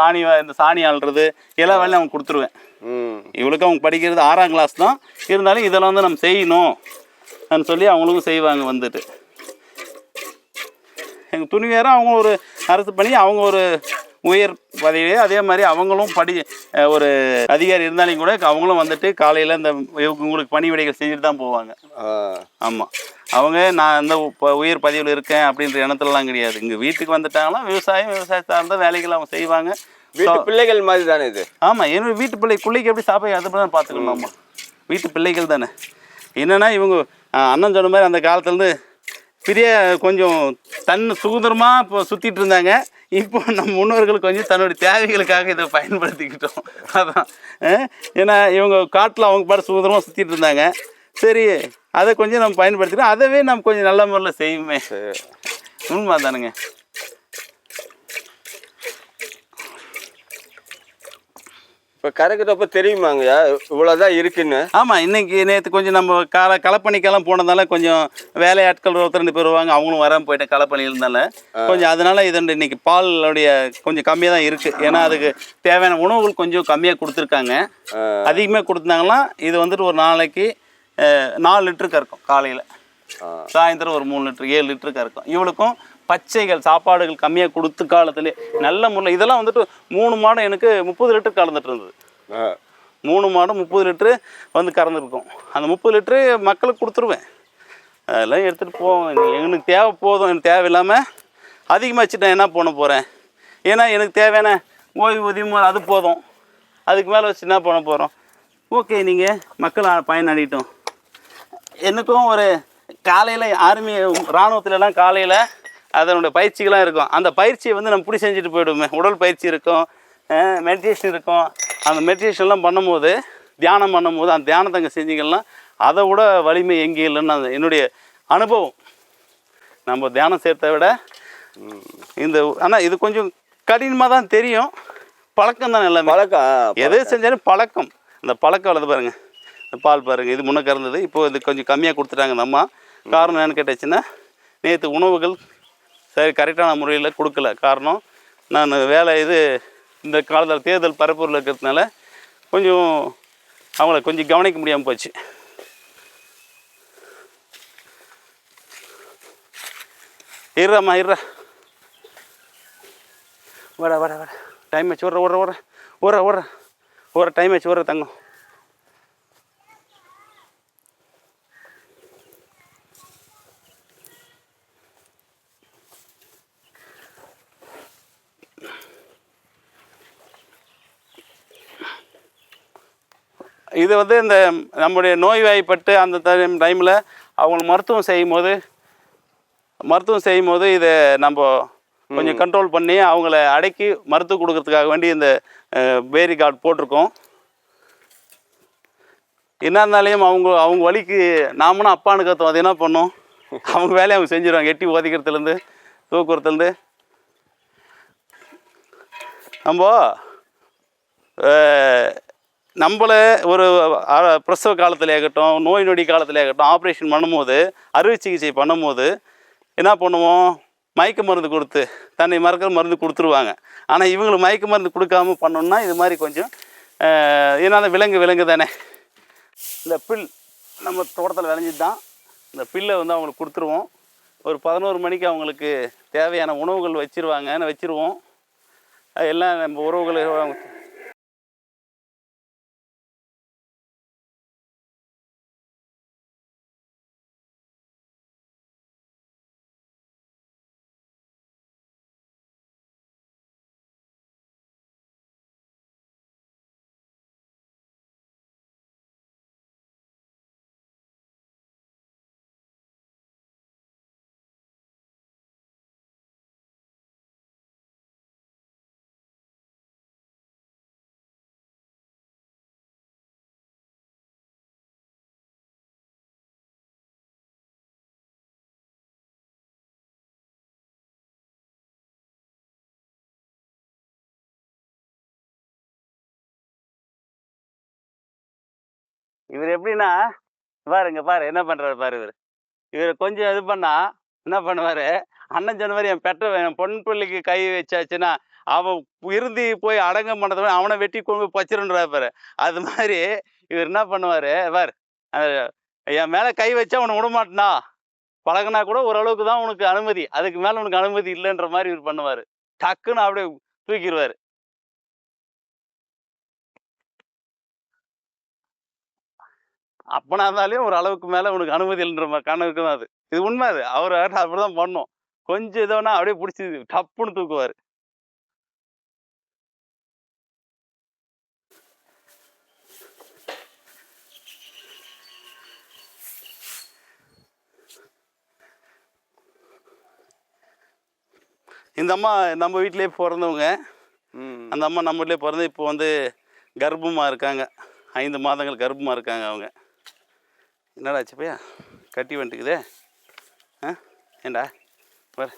இந்த சாணி ஆள்றது எல்லா வேலையும் அவங்க கொடுத்துருவேன். இவளுக்கு அவங்க படிக்கிறது 6ஆம் கிளாஸ் தான், இருந்தாலும் இதெல்லாம் வந்து நம்ம செய்யணும் சொல்லி அவங்களுக்கும் செய்வாங்க. வந்துட்டு எங்கள் துணி வேறு அவங்க ஒரு அரசு பணி, அவங்க ஒரு உயர் பதவி, அதே மாதிரி அவங்களும் ஒரு அதிகாரி இருந்தாலும் கூட அவங்களும் வந்துட்டு காலையில் இந்த உங்களுக்கு பணி விடைகள் செஞ்சுட்டு தான் போவாங்க. ஆமாம், அவங்க நான் இந்த உயர் பதவியில் இருக்கேன் அப்படின்ற எண்ணத்துலலாம் கிடையாது. இங்கே வீட்டுக்கு வந்துட்டாங்கன்னா விவசாய சார்ந்த வேலைகள் அவங்க செய்வாங்க. வீட்டு பிள்ளைகள் மாதிரி தானே இது? ஆமாம், என்னோட வீட்டு பிள்ளைக்கு எப்படி சாப்பிட அதை தான் பார்த்துக்கணும். ஆமாம், வீட்டு பிள்ளைகள் தானே. என்னென்னா இவங்க அண்ணன் சொன்ன மாதிரி அந்த காலத்துலேருந்து பெரிய கொஞ்சம் சுதந்திரமாக இப்போ சுற்றிட்டு இருந்தாங்க. இப்போ நம்ம முன்னோர்கள் கொஞ்சம் தன்னுடைய தேவைகளுக்காக இதை பயன்படுத்திக்கிட்டோம். அதான் ஏன்னா இவங்க காட்டில் அவங்க பாட்டு சுதந்திரமாக சுற்றிட்டு இருந்தாங்க. சரி, அதை கொஞ்சம் நம்ம பயன்படுத்திட்டோம். அதவே நம்ம கொஞ்சம் நல்ல முறையில் செய்யுமே. உண்மை தானுங்க. இப்போ கறக்கிறப்ப தெரியுமாங்க இவ்வளோதான் இருக்குன்னு? ஆமாம், இன்னைக்கு நேற்று கொஞ்சம் நம்ம களப்பணிக்கெல்லாம் போனதால கொஞ்சம் வேலையாட்கள் ஒருத்தர் 2 பேர் வருவாங்க, அவங்களும் வராமல் போயிட்டேன் களப்பணி இருந்தால கொஞ்சம். அதனால இது இன்னைக்கு பாலுடைய கொஞ்சம் கம்மியாக தான் இருக்குது. ஏன்னா அதுக்கு தேவையான உணவுகள் கொஞ்சம் கம்மியாக கொடுத்துருக்காங்க. அதிகமாக கொடுத்துருந்தாங்கன்னா இது வந்துட்டு ஒரு நாளைக்கு 4 லிட்டரு கறக்கும். காலையில் சாயந்தரம் ஒரு 3 லிட்டரு 7 லிட்டரு கறக்கும். இவளுக்கும் பச்சைகள் சாப்பாடுகள் கம்மியாக கொடுத்து காலத்துலேயே நல்ல முறையில் இதெல்லாம் வந்துட்டு 3 மாடு எனக்கு 30 லிட்டர் கலந்துட்டு இருந்தது. 3 மாடு 30 லிட்டரு வந்து கறந்துருக்கும். அந்த 30 லிட்டரு மக்களுக்கு கொடுத்துருவேன். அதெல்லாம் எடுத்துகிட்டு போவேன். எனக்கு தேவை போதும், எனக்கு தேவையில்லாமல் அதிகமாக வச்சுட்டு நான் என்ன பண்ண போகிறேன்? ஏன்னா எனக்கு தேவையான ஓய்வூதியம் அது போதும், அதுக்கு மேலே வச்சு என்ன பண்ண போகிறோம்? ஓகே, நீங்கள் மக்கள் பயனடையட்டும். எனக்கும் ஒரு காலையில் ஆர்மி இராணுவத்துலலாம் காலையில் அதனுடைய பயிற்சிகள்லாம் இருக்கும். அந்த பயிற்சியை வந்து நம்ம இப்படி செஞ்சுட்டு போயிடுவோமே. உடல் பயிற்சி இருக்கும், மெடிடேஷன் இருக்கும். அந்த மெடிடேஷன்லாம் பண்ணும்போது, தியானம் பண்ணும்போது, அந்த தியானத்தை அங்கே செஞ்சிங்கன்னா அதை விட வலிமை எங்கேயும் இல்லைன்னு அது என்னுடைய அனுபவம். நம்ம தியானம் செய்கிறத விட இந்த ஆனால் இது கொஞ்சம் கடினமாக தான் தெரியும். பழக்கம் தான் எல்லாமே. பழக்கம் எது செஞ்சாலும் பழக்கம். அந்த பழக்கம் வளர்ந்து பாருங்கள். இந்த பால் பாருங்கள், இது முன்னே கறந்தது, இப்போது இது கொஞ்சம் கம்மியாக கொடுத்துட்டாங்க இந்த அம்மா. காரணம் என்னன்னு கேட்டாச்சுன்னா, நேற்று உணவுகள் சரி கரெக்டான முறையில் கொடுக்கல. காரணம் நான் வேலை இந்த காலத்தில் தேர்தல் பரப்புரில் இருக்கிறதுனால கொஞ்சம் அவங்கள கொஞ்சம் கவனிக்க முடியாமல் போச்சு. இருறாம்மா இருறா, வர வர வர டைம் ஆச்சு. ஓடுற டைம் ஆச்சு. ஓடுற தங்கம். இது வந்து இந்த நம்முடைய நோய்வாய்ப்பட்டு அந்த டைமில் அவங்க மருத்துவம் செய்யும் போது இதை நம்ம கொஞ்சம் கண்ட்ரோல் பண்ணி அவங்கள அடக்கி மருத்துவம் கொடுக்கறதுக்காக வேண்டி இந்த பேரி கார்டு போட்டிருக்கோம். என்ன இருந்தாலையும் அவங்க வழிக்கு நாமளும் அப்பான்னு கற்றுவோம். அது என்ன பண்ணோம், அவங்க வேலையை அவங்க செஞ்சிடுவாங்க. எட்டி ஒதைக்கிறதுலேருந்து தூக்குறதுலேருந்து. நம்மளை ஒரு பிரசவ காலத்தில் ஆகட்டும், நோய் நொடி காலத்தில் ஆகட்டும், ஆப்ரேஷன் பண்ணும்போது, அறுவை சிகிச்சை பண்ணும்போது என்ன பண்ணுவோம், மயக்க மருந்து கொடுத்து தன்னை மறக்கிற மருந்து கொடுத்துருவாங்க. ஆனால் இவங்களுக்கு மயக்க மருந்து கொடுக்காம பண்ணோம்னா இது மாதிரி கொஞ்சம் ஏன்னா விலங்கு தானே. இந்த பில் நம்ம தோட்டத்தில் விளைஞ்சிட்டு தான் இந்த பில்லை வந்து அவங்களுக்கு கொடுத்துருவோம். ஒரு 11 மணிக்கு அவங்களுக்கு தேவையான உணவுகள் வச்சுருவோம். எல்லாம் நம்ம உறவுகள் இவர் எப்படின்னா பாரு என்ன பண்ணுறாரு பாரு. இவர் கொஞ்சம் இது பண்ணால் என்ன பண்ணுவார், அண்ணன் சொன்ன மாதிரி என் பொன் பிள்ளைக்கு கை வச்சாச்சுன்னா அவன் இறுதி போய் அடங்கம் பண்ணது அவனை வெட்டி கொண்டு போய் பச்சிருன்றாரு பாரு. அது மாதிரி இவர் என்ன பண்ணுவார் பார், என் மேலே கை வச்சா அவனை விடமாட்டேனா, பழகினா கூட ஓரளவுக்கு தான் உனக்கு அனுமதி, அதுக்கு மேலே உனக்கு அனுமதி இல்லைன்ற மாதிரி இவர் பண்ணுவார். டக்குன்னு அப்படியே தூக்கிடுவார். அப்பனா இருந்தாலும் ஒரு அளவுக்கு மேலே உனக்கு அனுமதி இல்லைன்ற கணக்கு தான் அது. இது உண்மை. அது அவர் அப்படிதான் பண்ணும். கொஞ்சம் இதோனா அப்படியே பிடிச்சி டப்புன்னு தூக்குவார். இந்த அம்மா நம்ம வீட்டிலேயே பிறந்தவங்க. அந்த அம்மா நம்ம வீட்டிலே பிறந்து இப்போ வந்து கர்ப்பமாக இருக்காங்க. 5 மாதங்கள் கர்ப்பமாக இருக்காங்க அவங்க. என்னடா ஆச்சு பையா, கட்டி வந்துட்டுக்குதே. ஏண்டா வர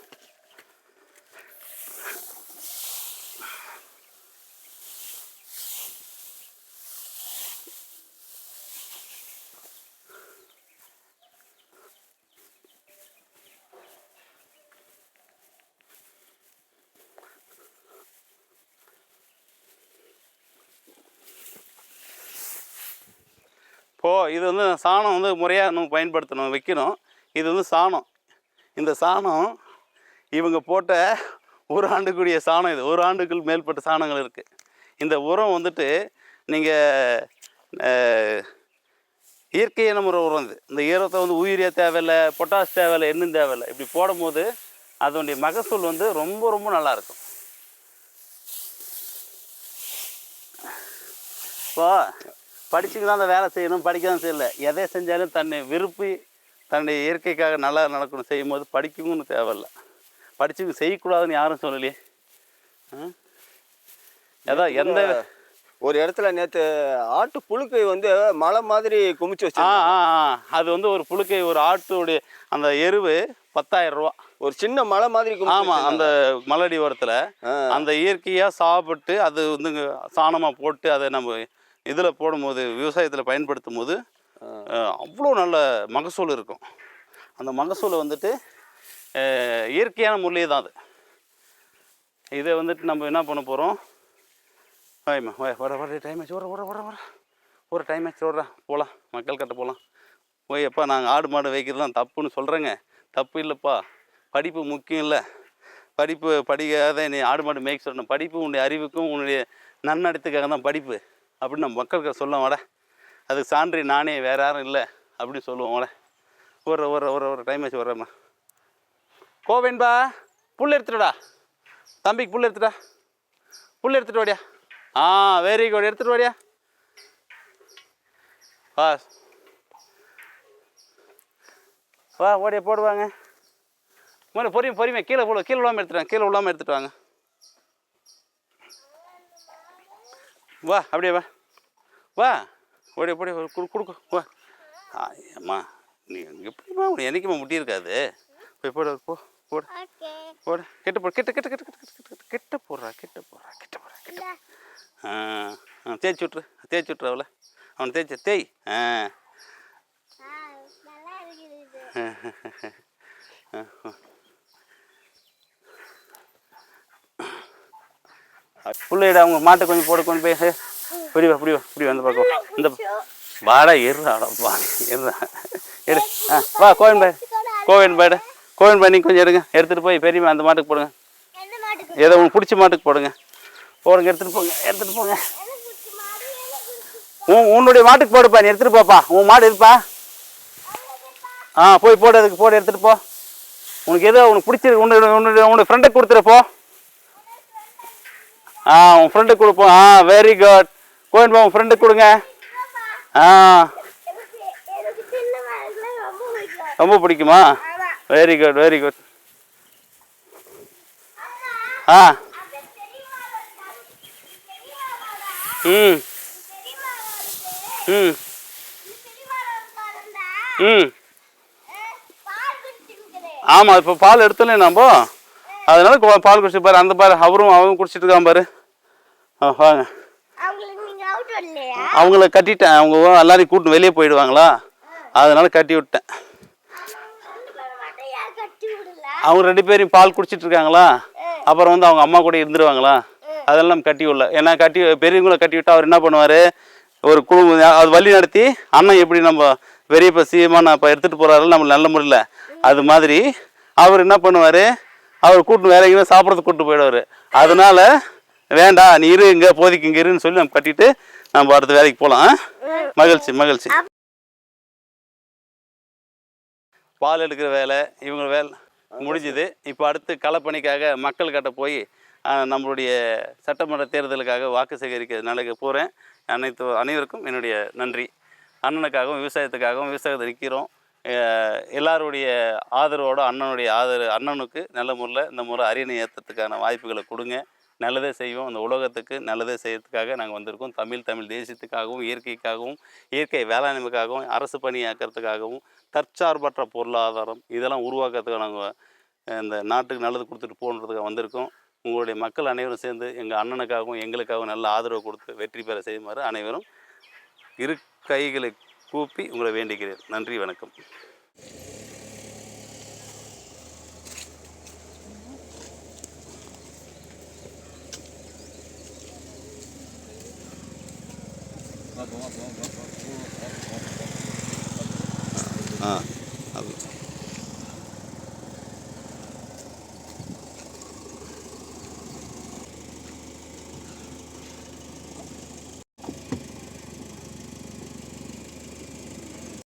இது வந்து சாணம் வந்து முறையாக நம்ம பயன்படுத்தணும், வைக்கணும். இது வந்து சாணம். இந்த சாணம் இவங்க போட்ட ஒரு ஆண்டுக்குரிய சாணம். இது ஒரு ஆண்டுக்குள் மேற்பட்ட சாணங்கள் இருக்குது. இந்த உரம் வந்துட்டு நீங்கள் இயற்கையான முறை உரம். இந்த ஈரத்தை வந்து உயிரியா தேவையில்லை, பொட்டாஷ் தேவையில்லை, என்னும் தேவையில்லை. இப்படி போடும்போது அதனுடைய மகசூல் வந்து ரொம்ப ரொம்ப நல்லாயிருக்கும். இப்போ படிச்சுக்கு தான் அந்த வேலை செய்யணும், படிக்க தான் செய்யலை. எதை செஞ்சாலும் தன்னை விருப்பி தன்னுடைய இயற்கைக்காக நல்லா நடக்கணும் செய்யும்போது படிக்கணும்னு தேவையில்லை. படிச்சு செய்யக்கூடாதுன்னு யாரும் சொல்லலையே. அதான் எந்த ஒரு இடத்துல நேற்று ஆட்டு புழுக்கை வந்து மலை மாதிரி குமிச்சு வச்சு அது வந்து ஒரு புழுக்கை ஒரு ஆட்டுடைய அந்த எருவு 10,000 ரூபா. ஒரு சின்ன மலை மாதிரி ஆமாம், அந்த மலடி ஓரத்தில் அந்த இயற்கையாக சாப்பிட்டு அது வந்து சாணமாக போட்டு அதை நம்ம இதில் போடும்போது விவசாயத்தில் பயன்படுத்தும் போது அவ்வளோ நல்ல மகசூல் இருக்கும். அந்த மகசூல் வந்துட்டு இயற்கையான முறையே தான் அது. இதை வந்துட்டு நம்ம என்ன பண்ண போகிறோம், வாய்மா வர டைம் ஆச்சு, ஒரு டைம் ஆச்சு, போகலாம், மக்கள் கட்ட போகலாம். போய் எப்பா நாங்கள் ஆடு மாடு வைக்கிறதுலாம் தப்புன்னு சொல்கிறேங்க. தப்பு இல்லைப்பா, படிப்பு முக்கியம் இல்லை. படிப்பு படிக்காத நீ ஆடு மாடு மேய்க்க சொல்லணும். படிப்பு உன்னுடைய அறிவுக்கும் உன்னுடைய நன்னடத்துக்காக தான் படிப்பு அப்படின்னு நம்ம மக்களுக்கு சொல்லுவோம். வட அதுக்கு சான்றி நானே வேறு யாரும் இல்லை அப்படின்னு சொல்லுவோம். வட ஒரு டைம் ஆச்சு, வர்றேம்மா. கோவேன்பா புல் எடுத்துட்டா, தம்பிக்கு புல் எடுத்துட்டா, புல் எடுத்துட்டு வாடியா. வெரி குட், எடுத்துட்டு வாடியா. வா ஓடியா, போடுவாங்க. முதல்ல பொறியுமே கீழே விழாமல் எடுத்துட்டு வாங்க. வா அப்படியே வா ஓடியா கொடுக்கும் வா. அம்மா நீ எப்படிமா உனக்கு என்றைக்குமா முட்டியிருக்காது. போய் போடு கிட்ட போடுறா. தேய்ச்சி விட்ரு அவளை. அவனை தேய். புள்ளையிட அவங்க மாட்டை கொஞ்சம் போட கொண்டு போய் புடி வந்து பார்க்க. இந்த வாடா இருறாடப்பா இருறா எடு. வா கோவின் பாய் நீங்கள் கொஞ்சம் எடுங்க. எடுத்துகிட்டு போய் பெரியம்மா அந்த மாட்டுக்கு போடுங்க. ஏதோ உங்களுக்கு பிடிச்ச மாட்டுக்கு போடுங்க. எடுத்துகிட்டு போங்க. உன்னுடைய மாட்டுக்கு போடுப்பா, நீ எடுத்துகிட்டு போப்பா. உன் மாடு இருப்பா. போய் போடு, அதுக்கு போடு, எடுத்துகிட்டு போ. உனக்கு ஏதோ உனக்கு பிடிச்சிருக்கு உன்னுடைய ஃப்ரெண்டுக்கு கொடுத்துருப்போ. உன் ஃப்ரெண்டுக்கு கொடுப்போம். Very good. கோயின்பா உன் ஃப்ரெண்டுக்கு கொடுங்க. ரொம்ப பிடிக்குமா? Very good. ஆமாம், இப்போ பால் எடுத்தோன்னே நம்ம அதனால பால் குடிச்சு பாரு. அந்த பாரு அவரும் குடிச்சிட்டு இருக்கான் பாரு. வாங்க. அவங்கள கட்டிட்டேன். அவங்க எல்லாரையும் கூட்டு வெளியே போயிடுவாங்களா, அதனால கட்டி விட்டேன். அவங்க 2 பேரையும் பால் குடிச்சிட்டு இருக்காங்களா, அப்புறம் வந்து அவங்க அம்மா கூட இருந்துருவாங்களா, அதெல்லாம் நம்ம கட்டி விடல. ஏன்னா பெரியவங்கள கட்டி விட்டா அவர் என்ன பண்ணுவார், ஒரு குழு அது வழி நடத்தி அண்ணன் எப்படி நம்ம பெரியப்ப சீமான இப்போ எடுத்துகிட்டு போகிறாரு நம்ம நல்ல முறையில், அது மாதிரி அவர் என்ன பண்ணுவார், அவர் கூட்டு வேற எங்கேயும் சாப்பிட்றதுக்கு கூப்பிட்டு போயிடுவார். அதனால வேண்டாம் நீ இரு, இங்கே போதிக்கு இங்கே இருன்னு சொல்லி நம்ம கட்டிட்டு நம்ம அடுத்த வேலைக்கு போகலாம். மகிழ்ச்சி. பால் எடுக்கிற வேலை இவங்க வேலை முடிஞ்சுது. இப்போ அடுத்து களப்பணிக்காக மக்கள் கிட்ட போய் நம்மளுடைய சட்டமன்ற தேர்தலுக்காக வாக்கு சேகரிக்க நடக்க போகிறேன். அனைவருக்கும் என்னுடைய நன்றி. அண்ணனுக்காகவும் விவசாயத்தை நிற்கிறோம். எல்லாருடைய ஆதரவோடு அண்ணனுக்கு நல்ல முறையில் இந்த முறை அரியணை ஏற்றத்துக்கான வாய்ப்புகளை கொடுங்க. நல்லதே செய்வோம். அந்த உலகத்துக்கு நல்லதே செய்யறதுக்காக நாங்கள் வந்திருக்கோம். தமிழ் தேசியத்துக்காகவும் இயற்கை வேளாண்மைக்காகவும் அரசு பணியாக்கிறதுக்காகவும் தற்சார்பற்ற பொருளாதாரம் இதெல்லாம் உருவாக்குறதுக்காக நாங்கள் இந்த நாட்டுக்கு நல்லது கொடுத்துட்டு போன்றதுக்காக வந்திருக்கோம். உங்களுடைய மக்கள் அனைவரும் சேர்ந்து எங்கள் அண்ணனுக்காகவும் எங்களுக்காகவும் நல்ல ஆதரவு கொடுத்து வெற்றி பெற செய்யுமாறு அனைவரும் இரு கைகளை கூப்பி உங்களை வேண்டுகிறேன். நன்றி, வணக்கம். அது